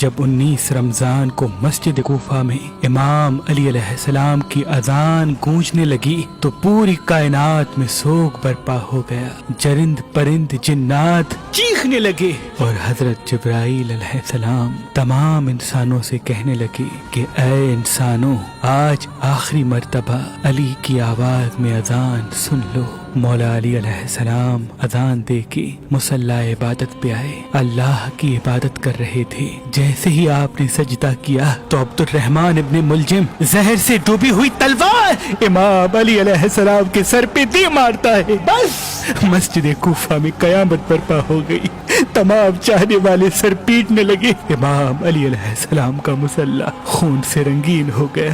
جب 19 رمضان کو مسجد کوفہ میں امام علی علیہ السلام کی اذان گونجنے لگی تو پوری کائنات میں سوگ برپا ہو گیا. چرند پرند جنات چیخنے لگے اور حضرت جبرائیل علیہ السلام تمام انسانوں سے کہنے لگے کہ اے انسانوں، آج آخری مرتبہ علی کی آواز میں اذان سن لو. مولا علی علیہ السلام اذان دے کے مصلی عبادت پہ آئے. اللہ کی عبادت کر رہے تھے. جیسے ہی آپ نے سجدہ کیا تو عبد الرحمن ابن ملجم زہر سے ڈوبی ہوئی تلوار امام علی علیہ السلام کے سر پہ دے مارتا ہے. بس مسجد کوفہ میں قیامت برپا ہو گئی. تمام چاہنے والے سر پیٹنے لگے. امام علی علیہ السلام کا مصلی خون سے رنگین ہو گیا.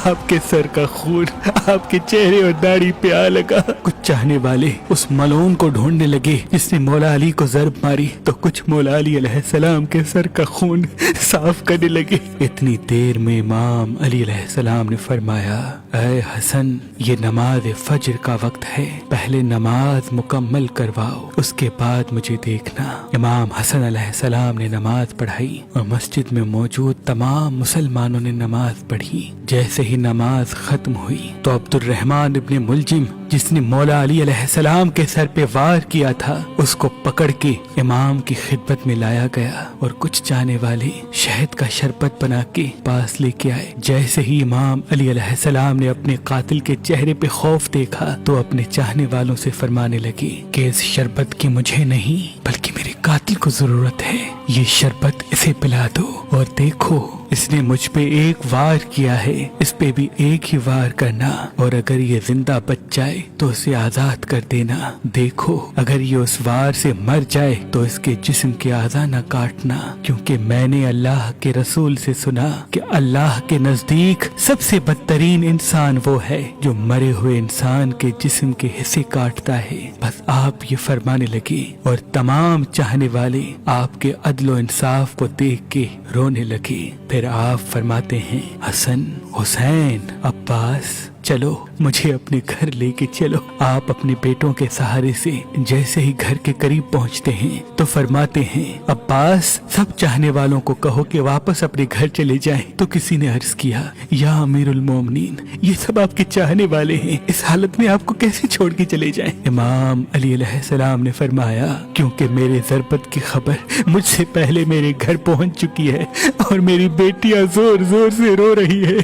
آپ کے سر کا خون آپ کے چہرے اور داڑھی پہ آ لگا. کچھ چاہنے والے اس ملعون کو ڈھونڈنے لگے جس نے مولا علی کو ضرب ماری تو کچھ مولا علی علیہ السلام کے سر کا خون صاف کرنے لگے. اتنی دیر میں امام علی علیہ السلام نے فرمایا، اے حسن، یہ نماز فجر کا وقت ہے، پہلے نماز مکمل کرواؤ، اس کے بعد مجھے دیکھنا. امام حسن علیہ السلام نے نماز پڑھائی اور مسجد میں موجود تمام مسلمانوں نے نماز پڑھی. جیسے ہی نماز ختم ہوئی تو عبد الرحمن ابن ملجم جس نے مولا علی علیہ السلام کے سر پہ وار کیا تھا اس کو پکڑ کے امام کی خدمت میں لایا گیا اور کچھ چاہنے والے شہد کا شربت بنا کے پاس لے کے آئے. جیسے ہی امام علی علیہ السلام نے اپنے قاتل کے چہرے پہ خوف دیکھا تو اپنے چاہنے والوں سے فرمانے لگے کہ اس شربت کی مجھے نہیں بلکہ میرے قاتل کو ضرورت ہے. یہ شربت اسے پلا دو اور دیکھو اس نے مجھ پہ ایک وار کیا ہے، اس پہ بھی ایک ہی وار کرنا اور اگر یہ زندہ بچ جائے تو اسے آزاد کر دینا. دیکھو اگر یہ اس وار سے مر جائے تو اس کے جسم کے اعضاء نہ کاٹنا، کیونکہ میں نے اللہ کے رسول سے سنا کہ اللہ کے نزدیک سب سے بدترین انسان وہ ہے جو مرے ہوئے انسان کے جسم کے حصے کاٹتا ہے. بس آپ یہ فرمانے لگے اور تمام چاہنے والے آپ کے عدل و انصاف کو دیکھ کے رونے لگے. پھر آپ فرماتے ہیں، حسن، حسین، عباس، چلو مجھے اپنے گھر لے کے چلو. آپ اپنے بیٹوں کے سہارے سے جیسے ہی گھر کے قریب پہنچتے ہیں تو فرماتے ہیں، عباس، سب چاہنے والوں کو کہو کہ واپس اپنے گھر چلے جائیں. تو کسی نے عرض کیا، یا امیر المومنین، یہ سب آپ کے چاہنے والے ہیں، اس حالت میں آپ کو کیسے چھوڑ کے چلے جائیں؟ امام علی علیہ السلام نے فرمایا، کیونکہ میرے ضربت کی خبر مجھ سے پہلے میرے گھر پہنچ چکی ہے اور میری بیٹیاں زور زور سے رو رہی ہے.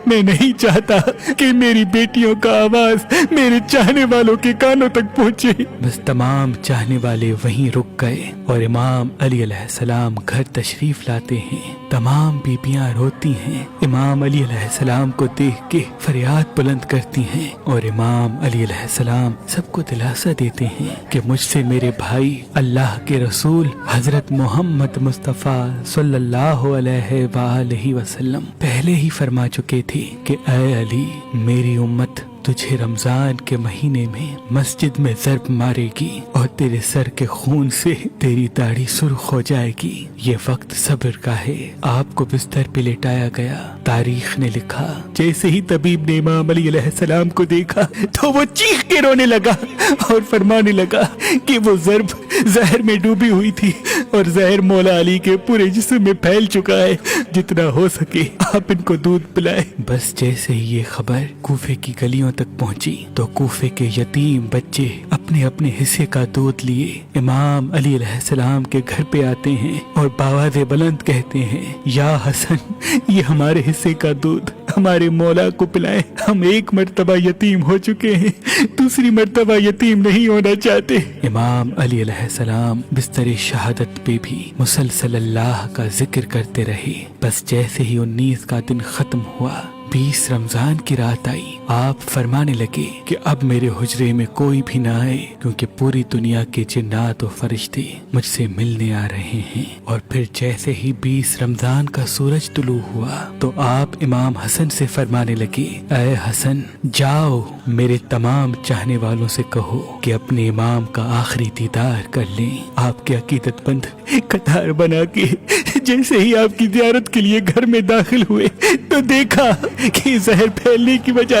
میں نہیں چاہتا کہ میری بیٹیوں کا آواز میرے چاہنے والوں کے کانوں تک پہنچے. بس تمام چاہنے والے وہیں رک گئے اور امام علی علیہ السلام گھر تشریف لاتے ہیں. تمام بیبیاں روتی ہیں، امام علی علیہ السلام کو دیکھ کے فریاد بلند کرتی ہیں اور امام علی علیہ السلام سب کو دلاسا دیتے ہیں کہ مجھ سے میرے بھائی اللہ کے رسول حضرت محمد مصطفیٰ صلی اللہ علیہ وآلہ وسلم پہلے ہی فرما چکے تھے کہ اے علی، میری امت تجھے رمضان کے مہینے میں مسجد میں ضرب مارے گی اور تیرے سر کے خون سے تیری داڑھی سرخ ہو جائے گی. یہ وقت صبر کا ہے. آپ کو بستر پہ لٹایا گیا. تاریخ نے لکھا، جیسے ہی طبیب نے امام علی علیہ السلام کو دیکھا تو وہ چیخ کے رونے لگا اور فرمانے لگا کہ وہ ضرب زہر میں ڈوبی ہوئی تھی اور زہر مولا علی کے پورے جسم میں پھیل چکا ہے. جتنا ہو سکے آپ ان کو دودھ پلائے. بس جیسے ہی یہ خبر کوفے کی گلیوں تک پہنچی تو کوفے کے یتیم بچے اپنے اپنے حصے کا دودھ لیے امام علی علیہ السلام کے گھر پہ آتے ہیں اور بآواز بلند کہتے ہیں، یا حسن، یہ ہمارے حصے کا دودھ ہمارے مولا کو پلائے. ہم ایک مرتبہ یتیم ہو چکے ہیں، دوسری مرتبہ یتیم نہیں ہونا چاہتے. امام علی علیہ السلام بستر شہادت پہ بھی مسلسل اللہ کا ذکر کرتے رہے. بس جیسے ہی 19 کا دن ختم ہوا، 20 رمضان کی رات آئی، آپ فرمانے لگے کہ اب میرے حجرے میں کوئی بھی نہ آئے کیونکہ پوری دنیا کے جنات و فرشتے مجھ سے ملنے آ رہے ہیں. اور پھر جیسے ہی 20 رمضان کا سورج طلوع ہوا تو آپ امام حسن سے فرمانے لگے، اے حسن، جاؤ میرے تمام چاہنے والوں سے کہو کہ اپنے امام کا آخری دیدار کر لیں. آپ کے عقیدت مند قطار بنا کے جیسے ہی آپ کی زیارت کے لیے گھر میں داخل ہوئے تو دیکھا کہ زہر پھیلنے کی وجہ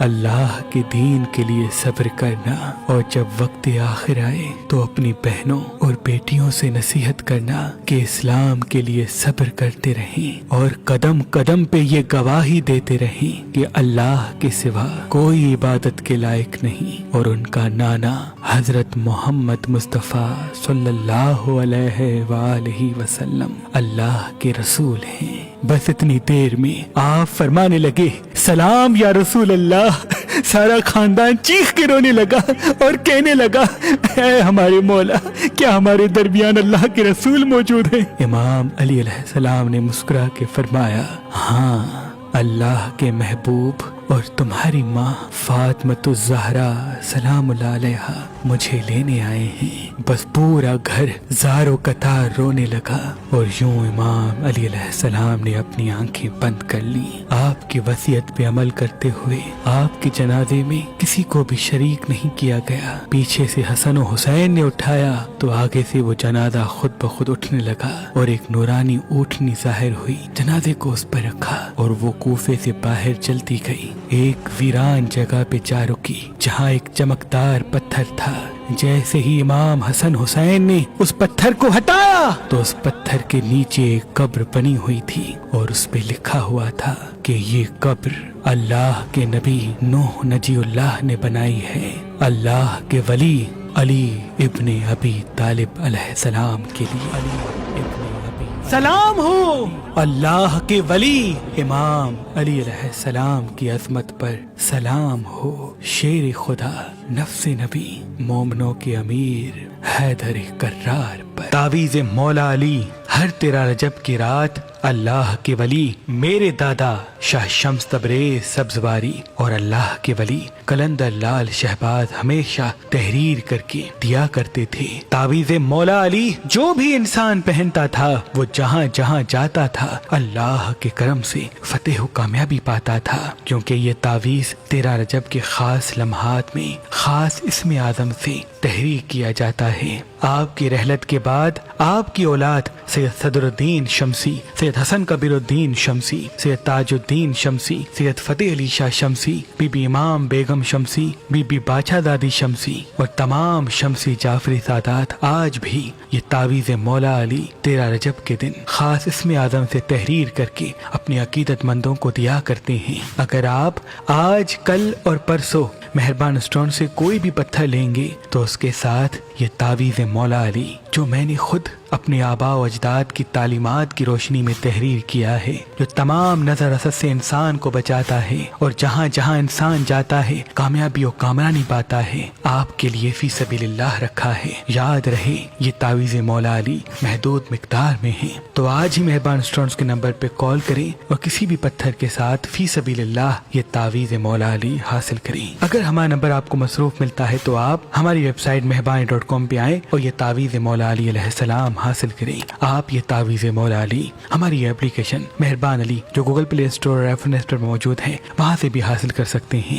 اللہ کے دین کے لیے صبر کرنا، اور جب وقت آخر آئے تو اپنی بہنوں اور بیٹیوں سے نصیحت کرنا کہ اسلام کے لیے صبر کرتے رہیں اور قدم قدم پہ یہ گواہی دیتے رہیں کہ اللہ کے سوا کوئی عبادت کے لائق نہیں، اور ان کا نانا حضرت محمد مصطفیٰ صلی اللہ علیہ وآلہ وسلم اللہ کے رسول ہیں۔ بس اتنی دیر میں آپ فرمانے لگے، سلام یا رسول اللہ۔ سارا خاندان چیخ کے رونے لگا اور کہنے لگا، اے ہمارے مولا، کیا ہمارے درمیان اللہ کے رسول موجود ہیں؟ امام علی علیہ السلام نے مسکرا کے فرمایا، ہاں، اللہ کے محبوب اور تمہاری ماں فاطمۃ الزہرا سلام اللہ علیہا مجھے لینے آئے ہیں۔ بس پورا گھر زار و قطار رونے لگا، اور یوں امام علی علیہ السلام نے اپنی آنکھیں بند کر لی۔ آپ کی وصیت پہ عمل کرتے ہوئے آپ کے جنازے میں کسی کو بھی شریک نہیں کیا گیا۔ پیچھے سے حسن و حسین نے اٹھایا تو آگے سے وہ جنازہ خود بخود اٹھنے لگا، اور ایک نورانی اونٹنی ظاہر ہوئی، جنازے کو اس پر رکھا اور وہ کوفے سے باہر چلتی گئی۔ ایک ویران جگہ پہ جا رکی جہاں ایک چمکدار پتھر تھا۔ جیسے ہی امام حسن حسین نے اس پتھر کو ہٹایا تو اس پتھر کے نیچے ایک قبر بنی ہوئی تھی، اور اس پہ لکھا ہوا تھا کہ یہ قبر اللہ کے نبی نوح نجی اللہ نے بنائی ہے، اللہ کے ولی علی ابن ابی طالب علیہ السلام کے لیے۔ سلام ہو اللہ کے ولی امام علی علیہ السلام کی عظمت پر، سلام ہو شیر خدا نفس نبی مومنوں کے امیر حیدر کرار پر۔ تعویذ مولا علی، ہر 13 رجب کی رات اللہ کے ولی میرے دادا شاہ شمس تبریز سبزواری اور اللہ کے ولی قلندر لال شہباز ہمیشہ تحریر کر کے دیا کرتے تھے۔ تعویذ مولا علی جو بھی انسان پہنتا تھا وہ جہاں جہاں جاتا تھا اللہ کے کرم سے فتح و کامیابی پاتا تھا، کیونکہ یہ تعویذ 13 رجب کے خاص لمحات میں خاص اسم اعظم سے تحریر کیا جاتا ہے۔ آپ کی رحلت کے بعد آپ کی اولاد سید صدر الدین شمسی، سید حسن کبیر الدین شمسی، سید تاج الدین شمسی، سید فتح علی شاہ شمسی، بی بی امام بیگم شمسی، بی بی باچا دادی شمسی اور تمام شمسی جعفری سادات آج بھی یہ تعویذ مولا علی 13 رجب کے دن خاص اسم اعظم سے تحریر کر کے اپنے عقیدت مندوں کو دیا کرتے ہیں۔ اگر آپ آج کل اور پرسوں مہربان اسٹون سے کوئی بھی پتھر لیں گے تو اس کے ساتھ یہ تعویذ مولا علی جو میں نے خود اپنے آباء و اجداد کی تعلیمات کی روشنی میں تحریر کیا ہے، جو تمام نظر اثر سے انسان کو بچاتا ہے اور جہاں جہاں انسان جاتا ہے کامیابی و کامرانی پاتا ہے، آپ کے لیے فی سبیل اللہ رکھا ہے۔ یاد رہے یہ تعویذ مولا علی محدود مقدار میں ہے، تو آج ہی مہربان اسٹونز کے نمبر پہ کال کریں اور کسی بھی پتھر کے ساتھ فی سبیل اللہ یہ تعویذ مولا علی حاصل کریں۔ اگر ہمارا نمبر آپ کو مصروف ملتا ہے تو آپ ہماری ویب سائٹ مہربانی.com پہ آئیں اور یہ تعویذ مولا علی علیہ السلام حاصل کریں۔ آپ یہ تعویذ مولا علی ہماری ایپلیکیشن مہربان علی جو گوگل پلے اسٹور اور ایپل اسٹور میں موجود ہے وہاں سے بھی حاصل کر سکتے ہیں۔